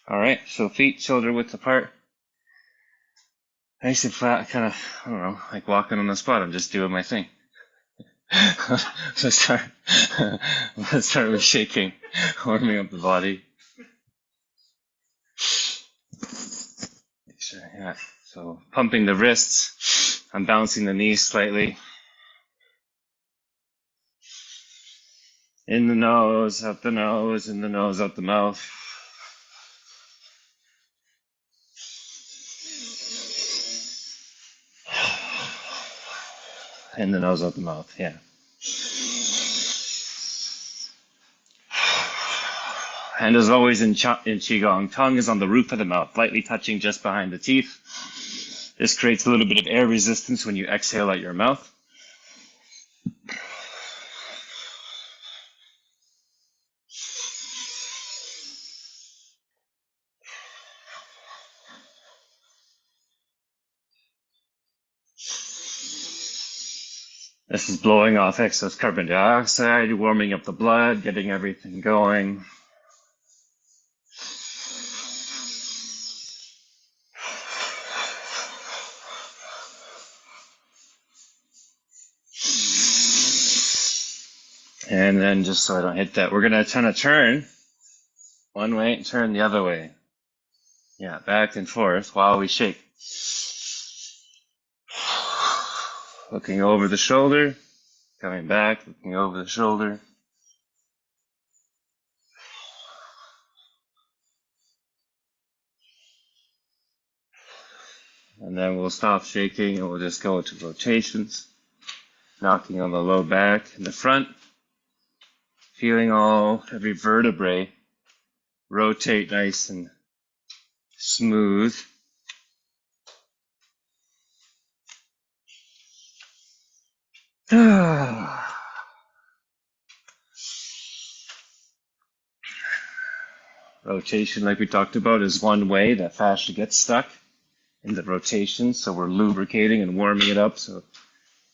All right, so feet shoulder width apart. Nice and flat, kind of, I don't know, like walking on the spot. I'm just doing my thing. Let's start. Let's start with shaking, warming up the body. Sure, yeah. So pumping the wrists. I'm bouncing the knees slightly. In the nose, out the nose, in the nose, out the mouth. In the nose, out the mouth, yeah. And as always in QiGong, tongue is on the roof of the mouth, lightly touching just behind the teeth. This creates a little bit of air resistance when you exhale out your mouth. This is blowing off excess carbon dioxide, warming up the blood, getting everything going. And then just so I don't hit that, we're going to kind of turn one way and turn the other way. Yeah, back and forth while we shake. Looking over the shoulder, coming back, looking over the shoulder. And then we'll stop shaking and we'll just go to rotations. Knocking on the low back and the front. Feeling every vertebrae rotate nice and smooth. Rotation, like we talked about, is one way that fascia gets stuck in the rotation. So we're lubricating and warming it up so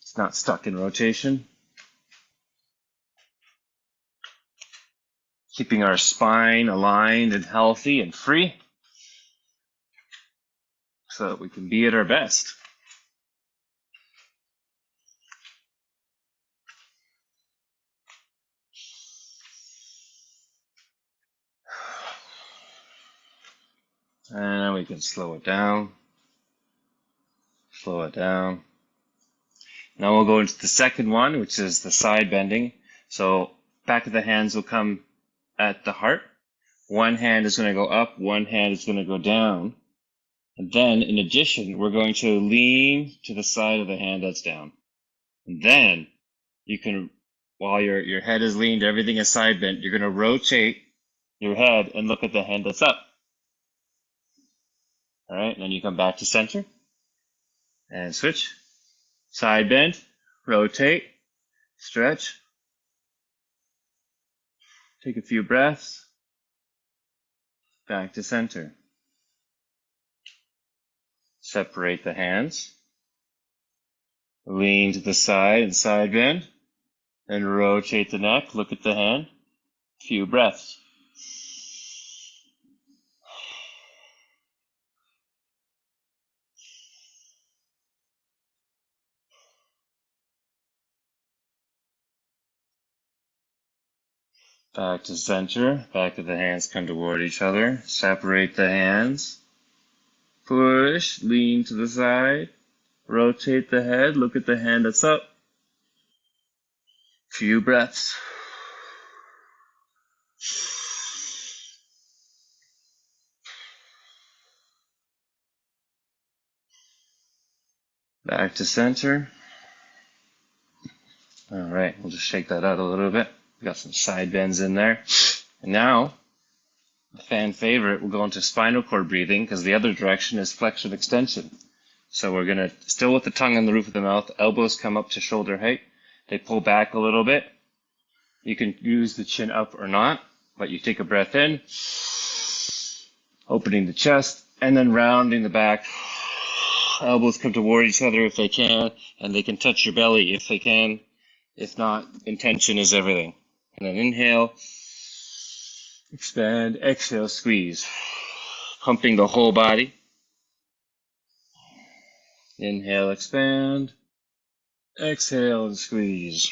it's not stuck in rotation. Keeping our spine aligned and healthy and free so that we can be at our best. And we can slow it down. Slow it down. Now we'll go into the second one, which is the side bending. So back of the hands will come at the heart. One hand is going to go up, one hand is going to go down. And then, in addition, we're going to lean to the side of the hand that's down. And then you can, while your head is leaned, everything is side bent, you're going to rotate your head and look at the hand that's up. All right, and then you come back to center and switch. Side bend, rotate, stretch. Take a few breaths. Back to center. Separate the hands. Lean to the side and side bend. And rotate the neck. Look at the hand. Few breaths. Back to center. Back of the hands come toward each other. Separate the hands. Push. Lean to the side. Rotate the head. Look at the hand that's up. Few breaths. Back to center. All right, we'll just shake that out a little bit. We got some side bends in there. And now, a fan favorite, we'll go into spinal cord breathing because the other direction is flexion extension. So we're going to, still with the tongue on the roof of the mouth, elbows come up to shoulder height. They pull back a little bit. You can use the chin up or not, but you take a breath in, opening the chest, and then rounding the back. Elbows come toward each other if they can, and they can touch your belly if they can. If not, intention is everything. And then inhale, expand, exhale, squeeze. pumping the whole body. Inhale, expand. Exhale and squeeze.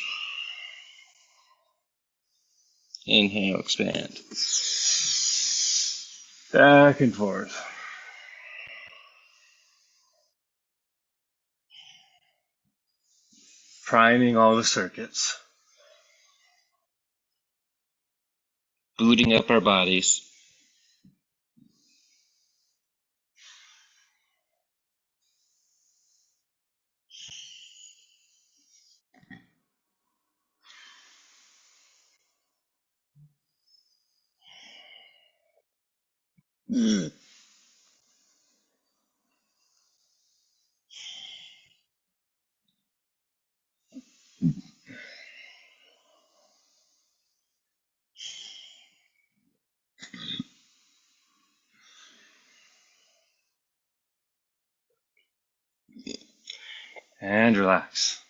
Inhale, expand. Back and forth. Priming all the circuits. Booting up our bodies. And relax.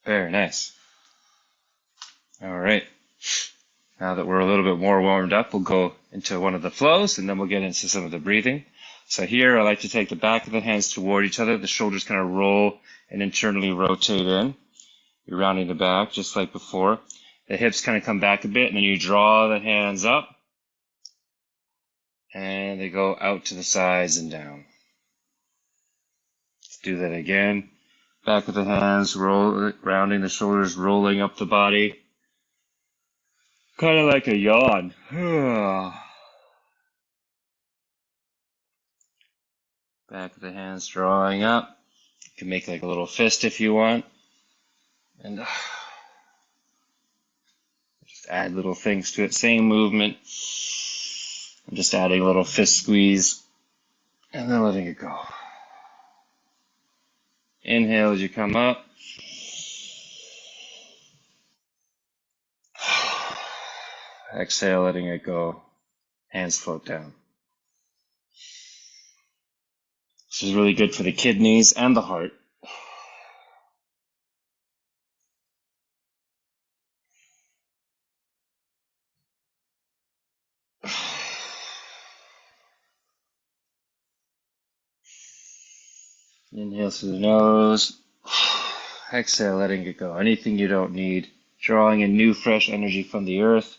Very nice. All right. Now that we're a little bit more warmed up, we'll go into one of the flows, and then we'll get into some of the breathing. So here, I like to take the back of the hands toward each other. The shoulders kind of roll and internally rotate in. You're rounding the back, just like before. The hips kind of come back a bit, and then you draw the hands up, and they go out to the sides and down. Let's do that again. Back of the hands, rounding the shoulders, rolling up the body. Kind of like a yawn. Back of the hands drawing up. You can make like a little fist if you want. And just add little things to it. Same movement. I'm just adding a little fist squeeze. And then letting it go. Inhale as you come up. Exhale, letting it go. Hands float down. This is really good for the kidneys and the heart. Inhale through the nose. Exhale, letting it go. Anything you don't need. Drawing in new, fresh energy from the earth.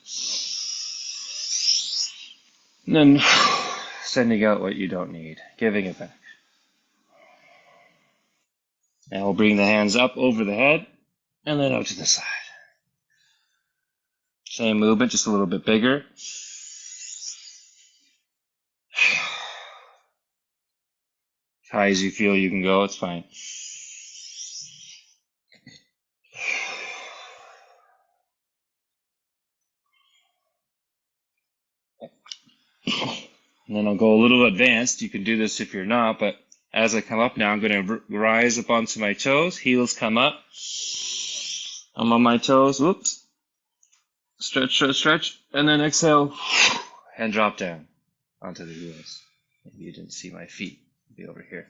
And then sending out what you don't need. Giving it back. Now we'll bring the hands up over the head and then out to the side. Same movement, just a little bit bigger. As high as you feel you can go, it's fine. And then I'll go a little advanced. You can do this if you're not, but as I come up now, I'm going to rise up onto my toes. Heels come up. I'm on my toes. Whoops. Stretch, stretch, stretch. And then exhale and drop down onto the heels. Maybe you didn't see my feet. They'll be over here.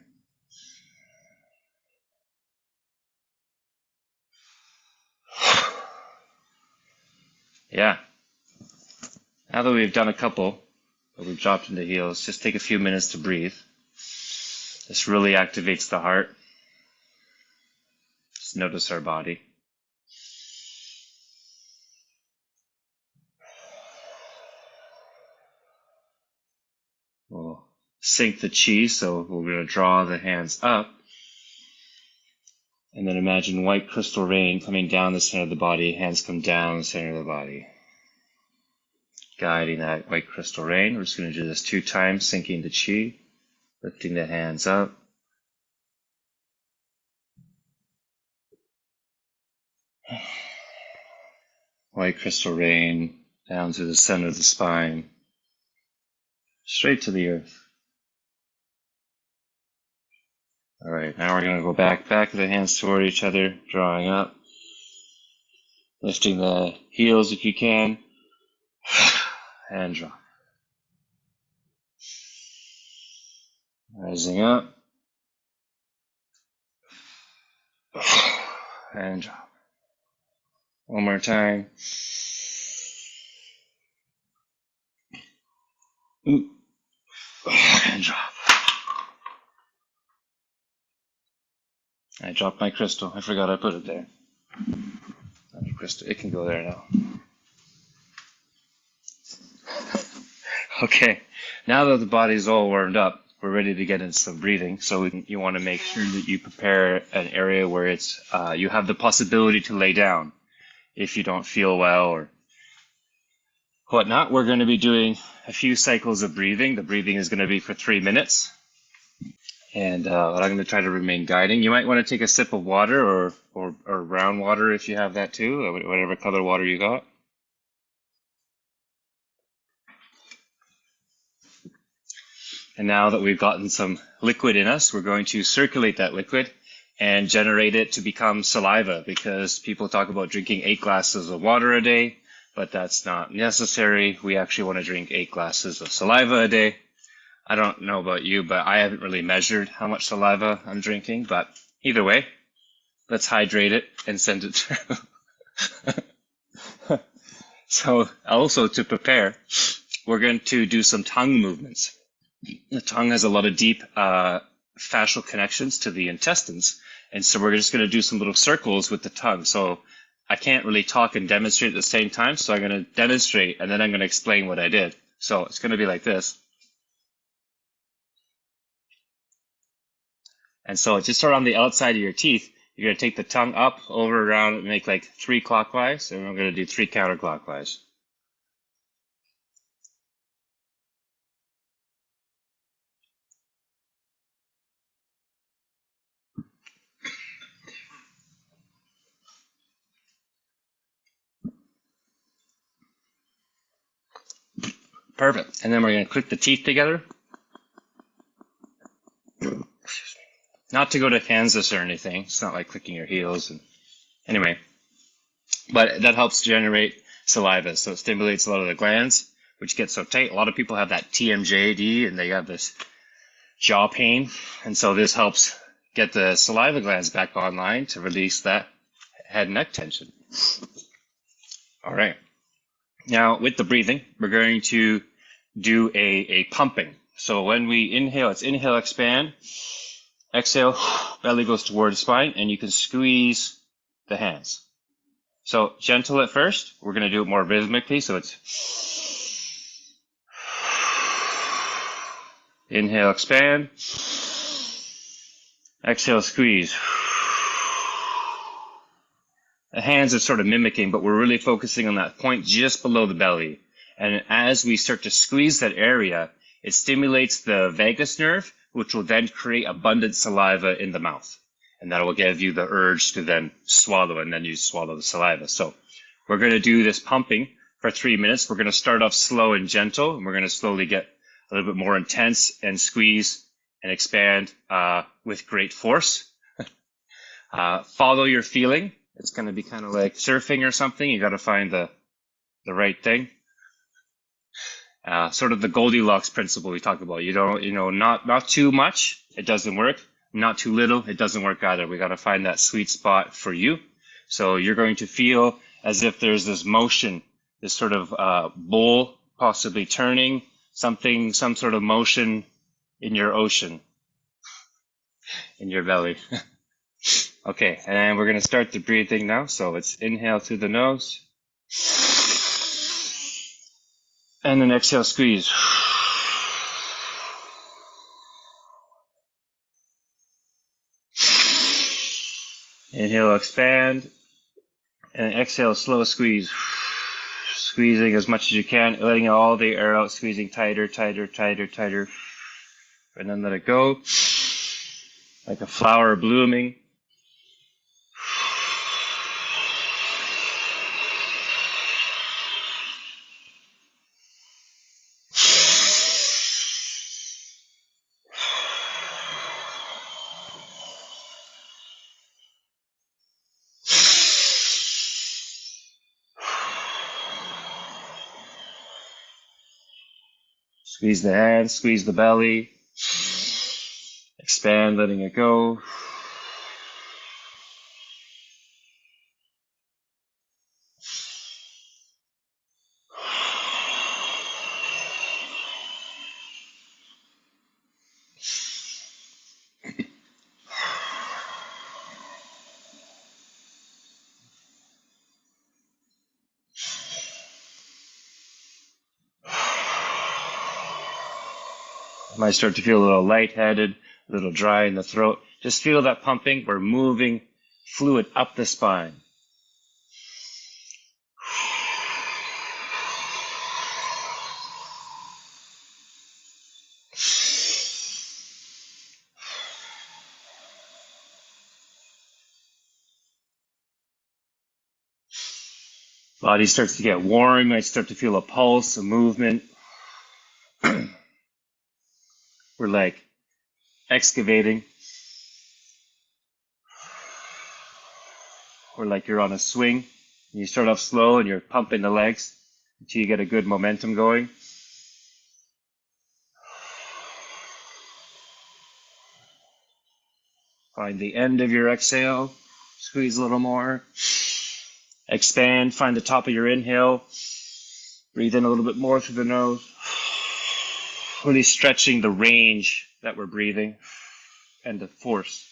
Yeah. Now that we've done a couple, but we've dropped into heels, just take a few minutes to breathe. This really activates the heart. Just notice our body. We'll sync the chi, so we're going to draw the hands up. And then imagine white crystal rain coming down the center of the body. Hands come down the center of the body. Guiding that white crystal rain. We're just going to do this 2 times, syncing the chi. Lifting the hands up. White crystal rain down to the center of the spine. Straight to the earth. All right, now we're going to go back of the hands toward each other, drawing up. Lifting the heels if you can. And drop. Rising up. And drop. One more time. And drop. I dropped my crystal. I forgot I put it there. Crystal, it can go there now. Okay, now that the body's all warmed up, we're ready to get into some breathing. So you want to make sure that you prepare an area where it's you have the possibility to lay down if you don't feel well or whatnot. We're going to be doing a few cycles of breathing. The breathing is going to be for 3 minutes, and I'm going to try to remain guiding. You might want to take a sip of water or brown water if you have that too, or whatever color water you got. And now that we've gotten some liquid in us, we're going to circulate that liquid and generate it to become saliva, because people talk about drinking 8 glasses of water a day, but that's not necessary. We actually want to drink 8 glasses of saliva a day. I don't know about you, but I haven't really measured how much saliva I'm drinking, but either way, let's hydrate it and send it through. So also to prepare, we're going to do some tongue movements. The tongue has a lot of deep fascial connections to the intestines, and so we're just going to do some little circles with the tongue. So I can't really talk and demonstrate at the same time, so I'm going to demonstrate and then I'm going to explain what I did. So it's going to be like this. And so just around the outside of your teeth, you're going to take the tongue up, over, around, and make like 3 clockwise, and we're going to do 3 counterclockwise. Perfect. And then we're going to click the teeth together. Not to go to Kansas or anything. It's not like clicking your heels. And anyway, but that helps generate saliva. So it stimulates a lot of the glands, which get so tight. A lot of people have that TMJD and they have this jaw pain. And so this helps get the saliva glands back online to release that head and neck tension. All right. Now with the breathing, we're going to do a pumping. So when we inhale, it's inhale, expand. Exhale, belly goes towards the spine, and you can squeeze the hands. So gentle at first. We're going to do it more rhythmically. So it's inhale, expand. Exhale, squeeze. The hands are sort of mimicking, but we're really focusing on that point just below the belly. And as we start to squeeze that area, it stimulates the vagus nerve, which will then create abundant saliva in the mouth. And that will give you the urge to then swallow, and then you swallow the saliva. So we're going to do this pumping for 3 minutes. We're going to start off slow and gentle, and we're going to slowly get a little bit more intense and squeeze and expand with great force. Follow your feeling. It's going to be kind of like surfing or something. You got to find the right thing. Sort of the Goldilocks principle we talk about. Not too much, it doesn't work. Not too little, it doesn't work either. We got to find that sweet spot for you. So you're going to feel as if there's this motion, this sort of bowl possibly turning, some sort of motion in your ocean, in your belly. Okay, and we're going to start the breathing now. So let's inhale through the nose. And then exhale, squeeze. Inhale, expand. And exhale, slow squeeze. Squeezing as much as you can, letting all the air out, squeezing tighter, tighter, tighter, tighter. And then let it go. Like a flower blooming. Squeeze the hands, squeeze the belly. Expand, letting it go. You might start to feel a little lightheaded, a little dry in the throat. Just feel that pumping. We're moving fluid up the spine. Body starts to get warm. You might start to feel a pulse, a movement. We're like excavating. Or like you're on a swing. You start off slow and you're pumping the legs until you get a good momentum going. Find the end of your exhale. Squeeze a little more. Expand. Find the top of your inhale. Breathe in a little bit more through the nose. Really stretching the range that we're breathing and the force.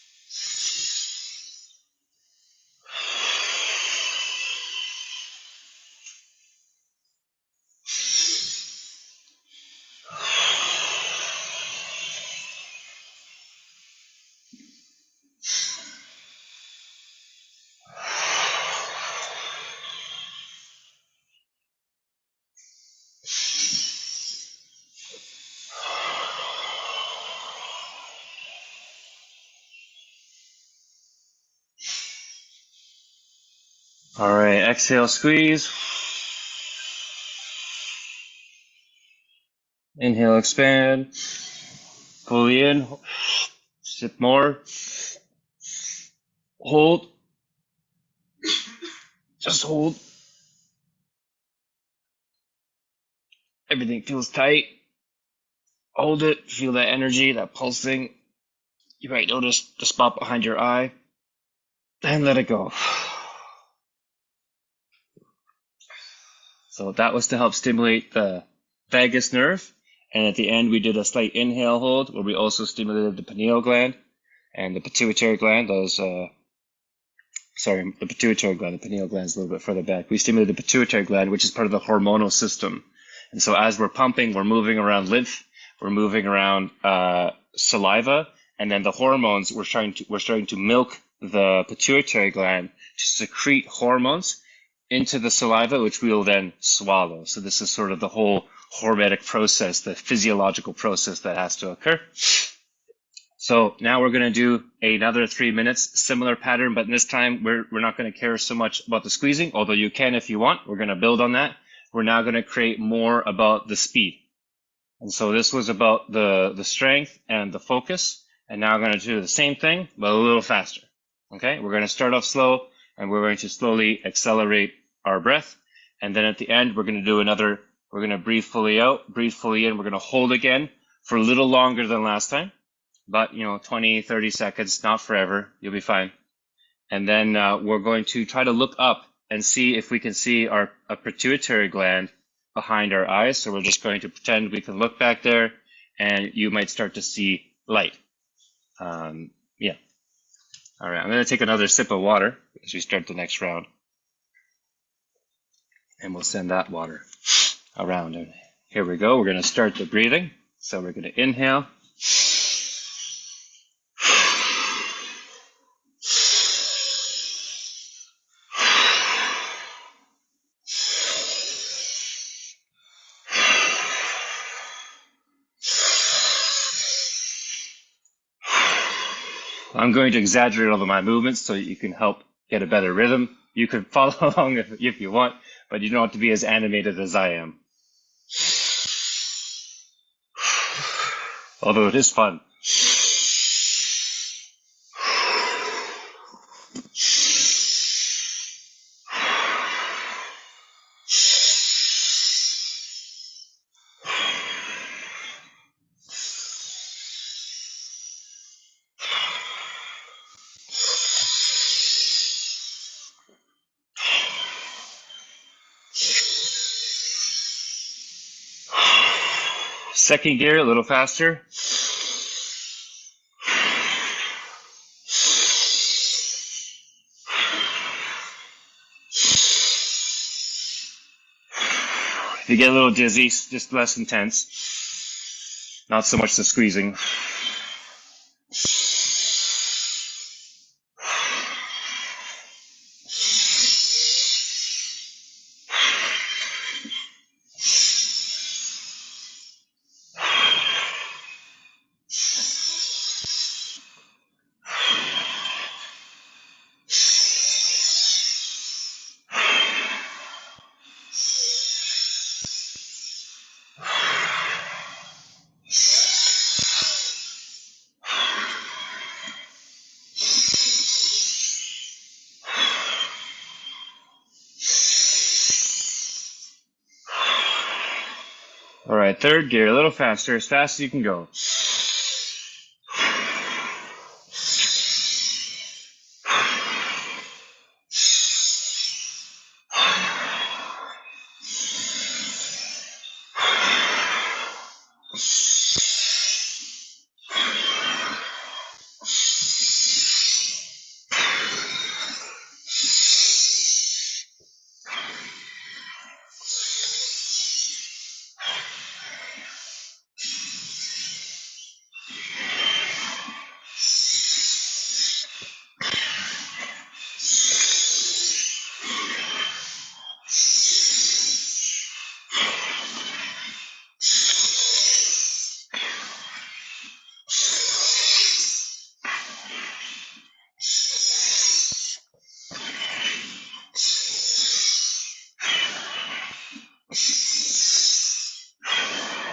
All right, exhale, squeeze. Inhale, expand. Fully in. Sip more. Hold. Just hold. Everything feels tight. Hold it. Feel that energy, that pulsing. You might notice the spot behind your eye. And let it go. So that was to help stimulate the vagus nerve. And at the end, we did a slight inhale hold where we also stimulated the pineal gland and the pituitary gland. The pituitary gland. The pineal gland is a little bit further back. We stimulated the pituitary gland, which is part of the hormonal system. And so as we're pumping, we're moving around lymph, we're moving around saliva, and then the hormones, we're starting to milk the pituitary gland to secrete hormones into the saliva, which we will then swallow. So this is sort of the whole hormetic process, the physiological process that has to occur. So now we're going to do another 3 minutes, similar pattern, but this time we're not going to care so much about the squeezing, although you can if you want. We're going to build on that. We're now going to create more about the speed. And so this was about the strength and the focus. And now I'm going to do the same thing, but a little faster. Okay, we're going to start off slow and we're going to slowly accelerate our breath. And then at the end, we're going to do another, we're going to breathe fully out, breathe fully in. We're going to hold again for a little longer than last time, but 20, 30 seconds, not forever. You'll be fine. And then we're going to try to look up and see if we can see a pituitary gland behind our eyes. So we're just going to pretend we can look back there and you might start to see light. Yeah. All right, I'm going to take another sip of water as we start the next round. And we'll send that water around. And here we go. We're going to start the breathing. So we're going to inhale. I'm going to exaggerate all of my movements so you can help get a better rhythm. You can follow along if you want, but you don't have to be as animated as I am. Although it is fun. Second gear, a little faster. If you get a little dizzy, just less intense. not so much the squeezing. All right, third gear, a little faster, as fast as you can go.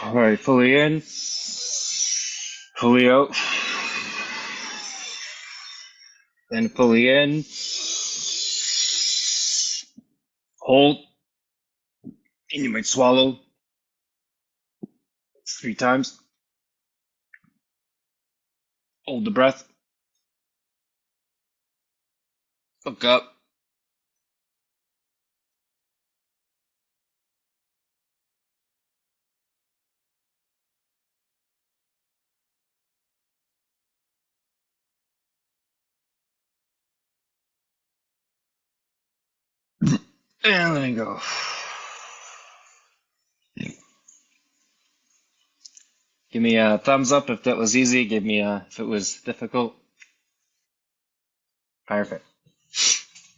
All right, fully in, fully out, then fully in, hold, and you might swallow 3 times. Hold the breath, look up, and let me go. Give me a thumbs up if that was easy. Give me a if it was difficult. Perfect.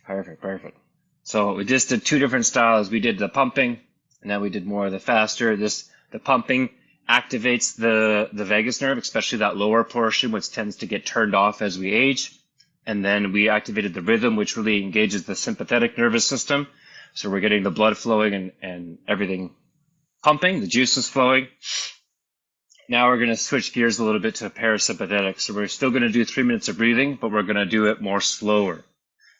Perfect, perfect. So we just did 2 different styles. We did the pumping, and then we did more of the faster. The pumping activates the vagus nerve, especially that lower portion, which tends to get turned off as we age. And then we activated the rhythm, which really engages the sympathetic nervous system. So we're getting the blood flowing and everything pumping, the juices flowing. Now we're going to switch gears a little bit to parasympathetic. So we're still going to do 3 minutes of breathing, but we're going to do it more slower.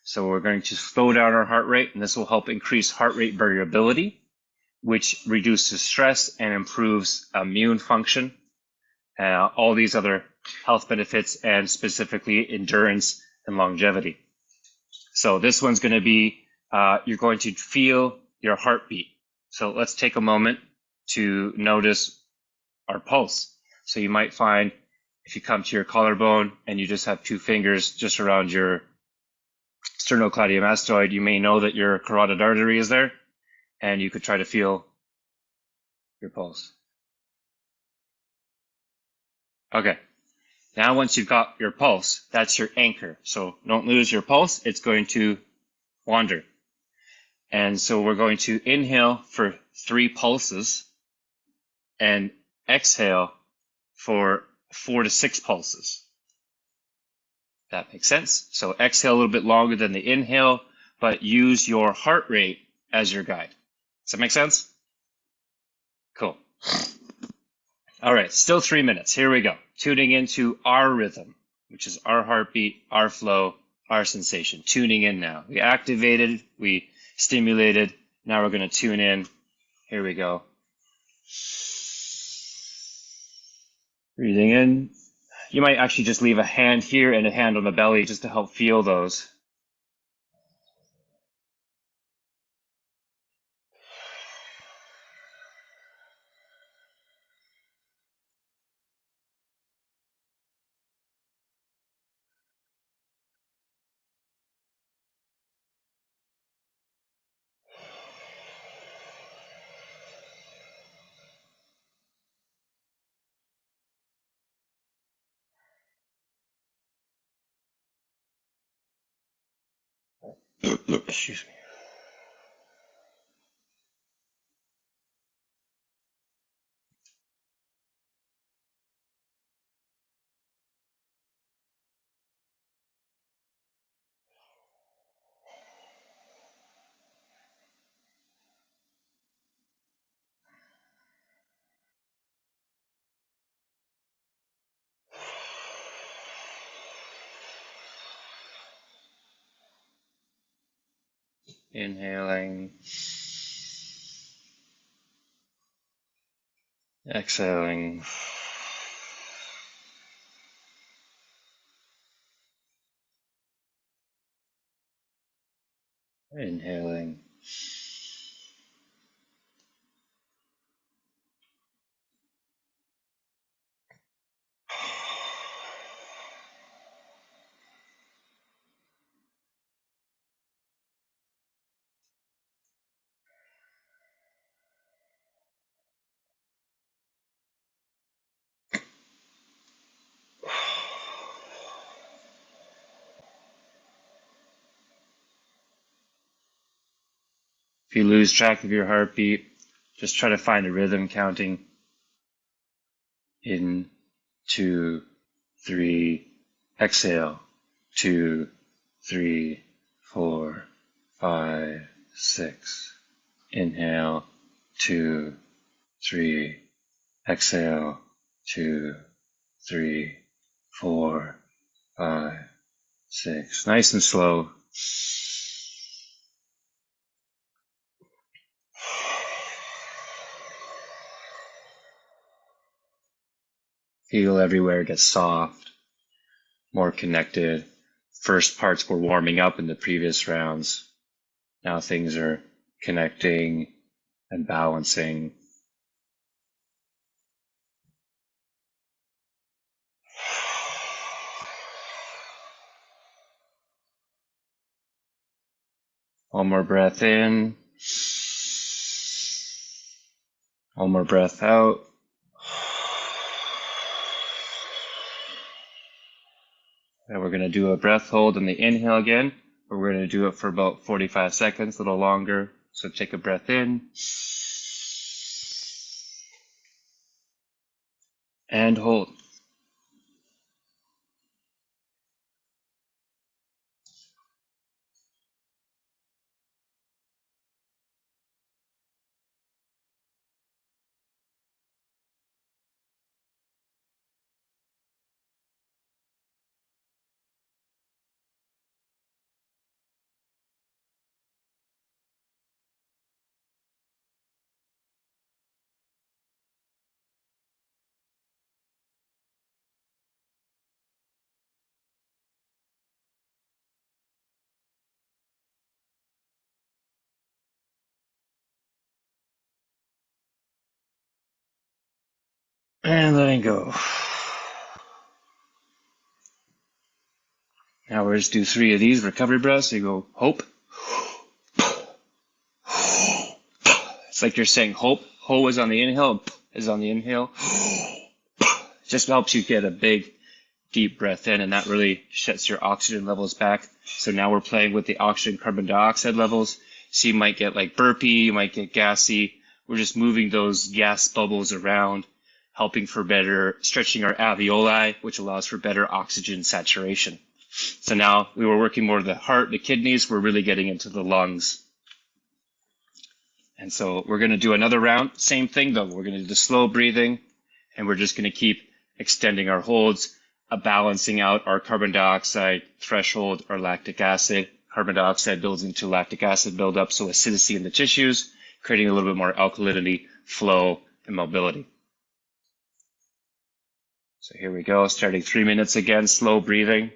So we're going to slow down our heart rate, and this will help increase heart rate variability, which reduces stress and improves immune function, all these other health benefits, and specifically endurance and longevity. So this one's going to be, you're going to feel your heartbeat. So let's take a moment to notice our pulse. So you might find if you come to your collarbone and you just have 2 fingers just around your sternocleidomastoid, you may know that your carotid artery is there, and you could try to feel your pulse. Okay. Now once you've got your pulse, that's your anchor. So don't lose your pulse. It's going to wander. And so we're going to inhale for 3 pulses and exhale for 4 to 6 pulses. That makes sense. So exhale a little bit longer than the inhale, but use your heart rate as your guide. Does that make sense? Cool. All right, still 3 minutes. Here we go. Tuning into our rhythm, which is our heartbeat, our flow, our sensation. Tuning in now. We activated, we stimulated. Now we're going to tune in. Here we go. Breathing in. You might actually just leave a hand here and a hand on the belly just to help feel those. Excuse me. Inhaling, exhaling. Inhaling. If you lose track of your heartbeat, just try to find a rhythm counting in, 2, 3, exhale, 2, 3, 4, 5, 6. Inhale, 2, 3, exhale, 2, 3, 4, 5, 6. Nice and slow. Feel everywhere get soft, more connected. First parts were warming up in the previous rounds. Now things are connecting and balancing. One more breath in. One more breath out. And we're going to do a breath hold on the inhale again. We're going to do it for about 45 seconds, a little longer. So take a breath in. And hold. And letting go. Now we're just do 3 of these recovery breaths. So you go hope. It's like you're saying hope. Ho is on the inhale, p is on the inhale. Just helps you get a big, deep breath in, and that really shuts your oxygen levels back. So now we're playing with the oxygen carbon dioxide levels. So you might get like burpy, you might get gassy. We're just moving those gas bubbles around, helping for better stretching our alveoli, which allows for better oxygen saturation. So now we were working more the heart, the kidneys, we're really getting into the lungs. And so we're going to do another round. Same thing though. We're going to do the slow breathing, and we're just going to keep extending our holds, balancing out our carbon dioxide threshold or lactic acid. Carbon dioxide builds into lactic acid buildup, so acidity in the tissues, creating a little bit more alkalinity, flow, and mobility. So here we go, starting 3 minutes again, slow breathing.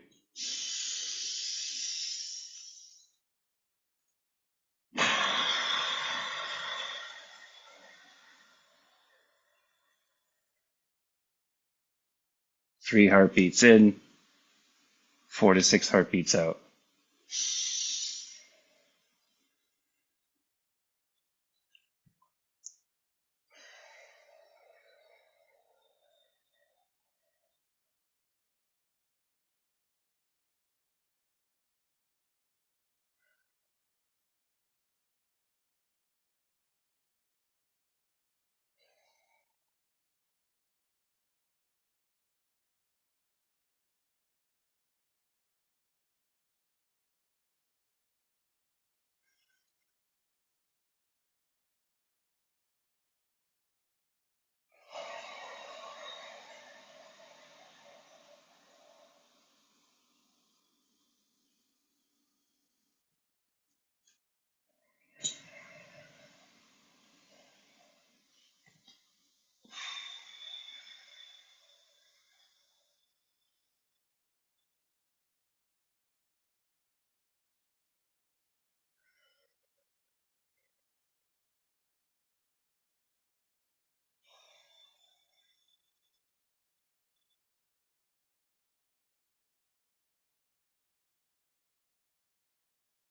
Three heartbeats in, 4 to 6 heartbeats out.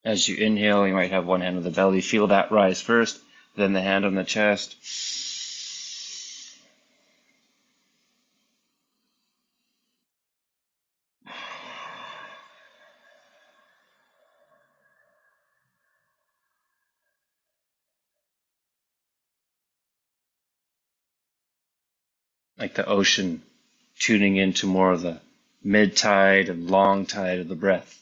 As you inhale, you might have one hand on the belly. Feel that rise first, then the hand on the chest. Like the ocean tuning into more of the mid-tide and long tide of the breath.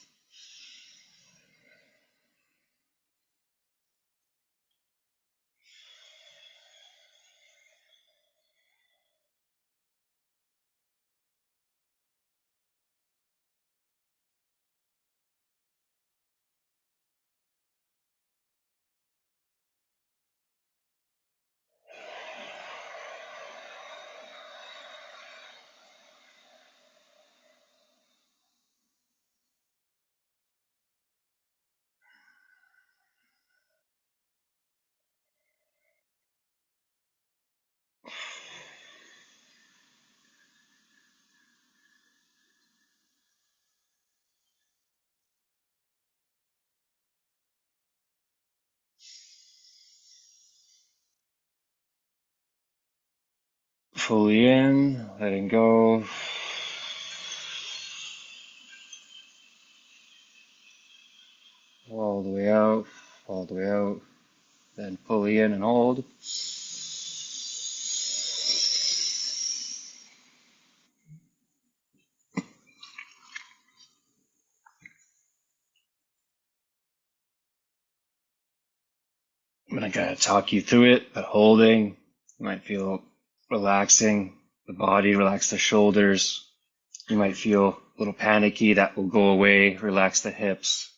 Fully in, letting go. All the way out, all the way out. Then fully in and hold. I'm going to talk you through it, but holding. You might feel relaxing the body, relax the shoulders. You might feel a little panicky. That will go away. Relax the hips.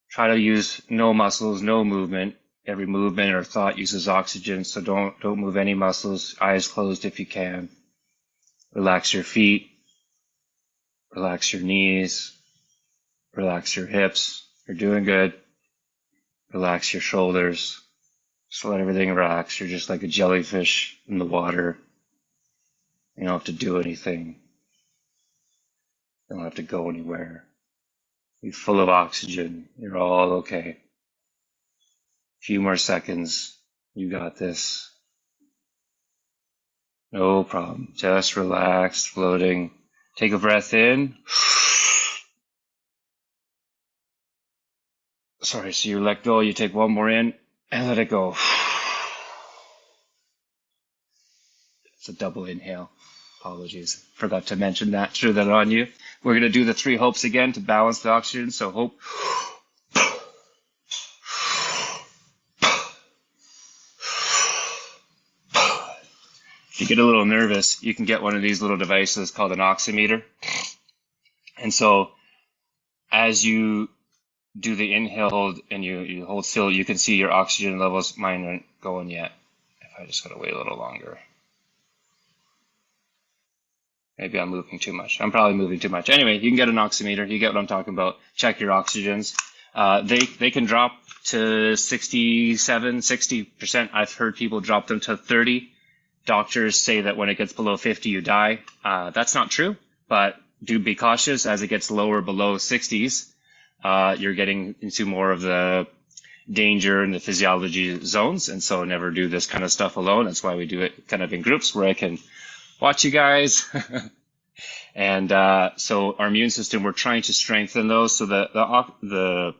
Try to use no muscles, no movement. Every movement or thought uses oxygen, so don't move any muscles. Eyes closed if you can. Relax your feet. Relax your knees. Relax your hips. You're doing good. Relax your shoulders. Just let everything relax. You're just like a jellyfish in the water. You don't have to do anything. You don't have to go anywhere. You're full of oxygen. You're all okay. A few more seconds. You got this. No problem. Just relax, floating. Take a breath in. Sorry, so you let go. You take one more in and let it go. It's a double inhale. Apologies. Forgot to mention that. Threw that on you. We're going to do the 3 hopes again to balance the oxygen. So hope. If you get a little nervous, you can get one of these little devices called an oximeter. And so as you do the inhale hold and you hold still, you can see your oxygen levels. Mine aren't going yet. If I just gotta wait a little longer. Maybe I'm moving too much. I'm probably moving too much. Anyway, you can get an oximeter. You get what I'm talking about. Check your oxygens. They can drop to 67, 60%. I've heard people drop them to 30. Doctors say that when it gets below 50, you die. That's not true, but do be cautious. As it gets lower below 60s, you're getting into more of the danger and the physiology zones. And so never do this kind of stuff alone. That's why we do it kind of in groups where I can watch you guys. And so our immune system, we're trying to strengthen those so that the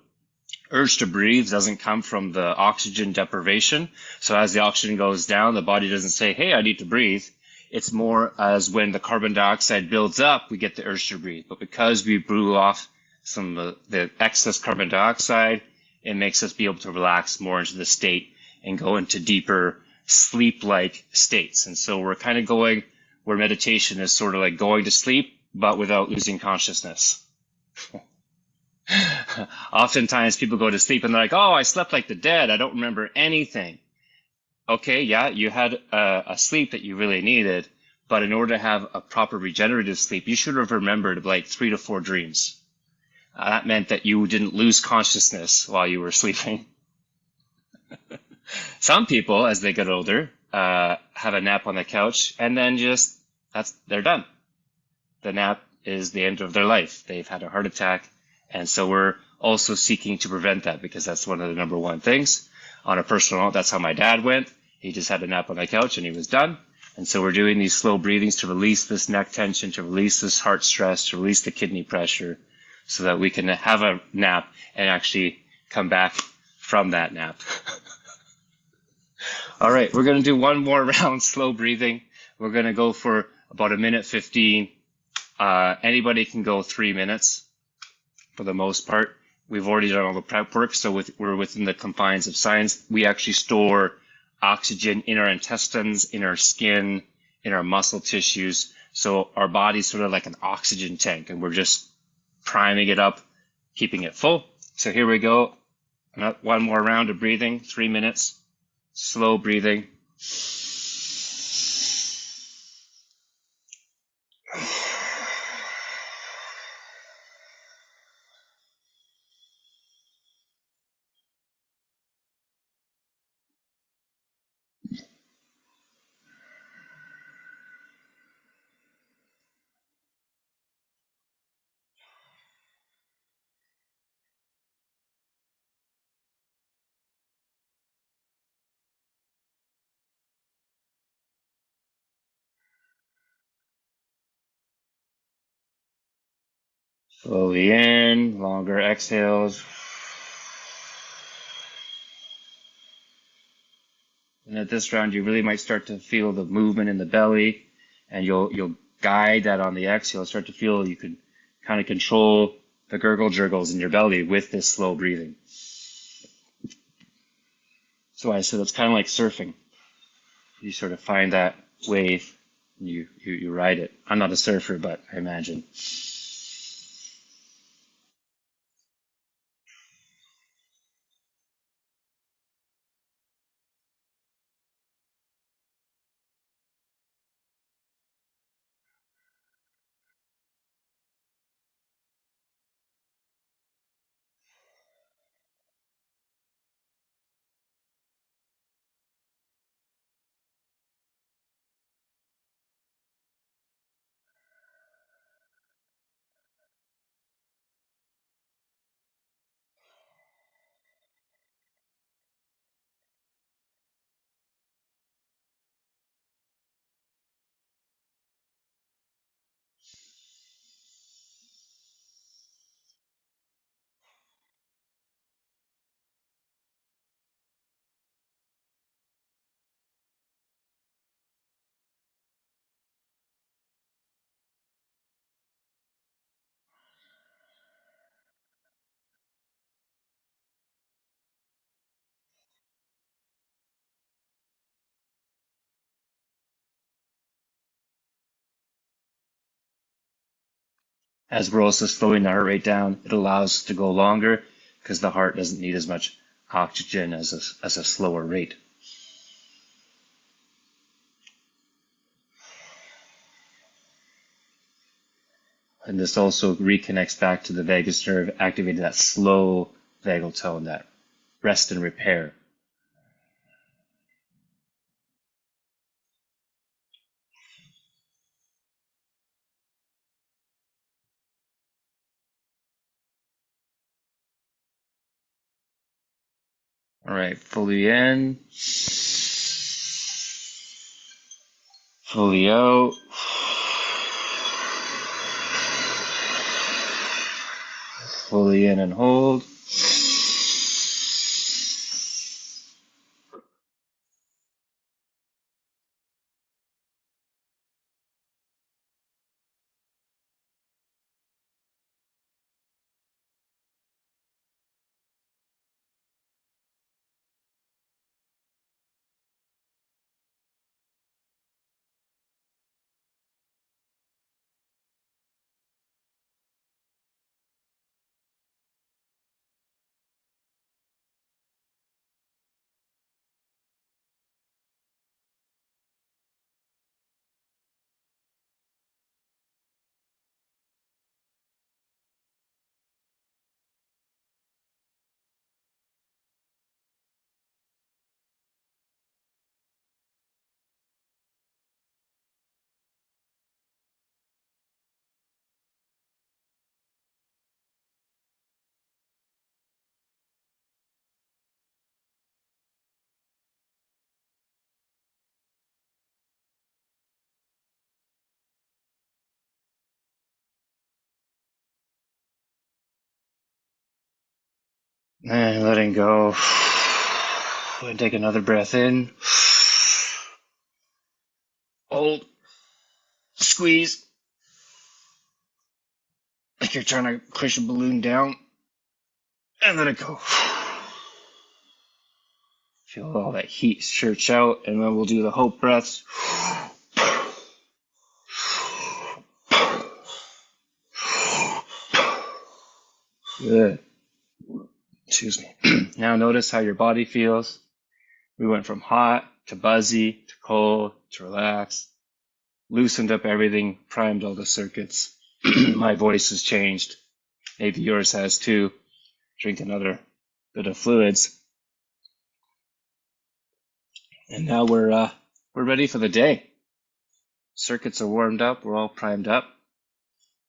urge to breathe doesn't come from the oxygen deprivation. So as the oxygen goes down, the body doesn't say, hey, I need to breathe. It's more as when the carbon dioxide builds up, we get the urge to breathe. But because we blew off some of the excess carbon dioxide, it makes us be able to relax more into the state and go into deeper sleep-like states. And so we're kind of going where meditation is sort of like going to sleep, but without losing consciousness. Oftentimes people go to sleep and they're like, oh, I slept like the dead. I don't remember anything. Okay, yeah, you had a sleep that you really needed, but in order to have a proper regenerative sleep, you should have remembered like 3 to 4 dreams. That meant that you didn't lose consciousness while you were sleeping. Some people, as they get older, have a nap on the couch and then they're done. The nap is the end of their life. They've had a heart attack. And so we're also seeking to prevent that because that's one of the number one things. On a personal note, that's how my dad went. He just had a nap on the couch and he was done. And so we're doing these slow breathings to release this neck tension, to release this heart stress, to release the kidney pressure so that we can have a nap and actually come back from that nap. All right, we're going to do one more round slow breathing. We're going to go for about a minute 15. Anybody can go 3 minutes for the most part. We've already done all the prep work, so we're within the confines of science. We actually store oxygen in our intestines, in our skin, in our muscle tissues. So our body's sort of like an oxygen tank, and we're just priming it up, keeping it full. So here we go. One more round of breathing, 3 minutes. Slow breathing. Slowly in, longer exhales. And at this round, you really might start to feel the movement in the belly, and you'll guide that on the exhale. Start to feel you can kind of control the gurgle jurgles in your belly with this slow breathing. So I said it's kind of like surfing. You sort of find that wave, and you ride it. I'm not a surfer, but I imagine. As we're also slowing the heart rate down, it allows us to go longer because the heart doesn't need as much oxygen as a slower rate. And this also reconnects back to the vagus nerve, activating that slow vagal tone, that rest and repair. All right, fully in, fully out. Fully in and hold. And letting go. And take another breath in. Hold. Squeeze. Like you're trying to push a balloon down. And let it go. Feel all that heat search out, and then we'll do the hope breaths. Good. Excuse me. Now notice how your body feels. We went from hot to buzzy to cold to relaxed. Loosened up everything, primed all the circuits. My voice has changed. Maybe yours has too. Drink another bit of fluids. And now we're ready for the day. Circuits are warmed up. We're all primed up.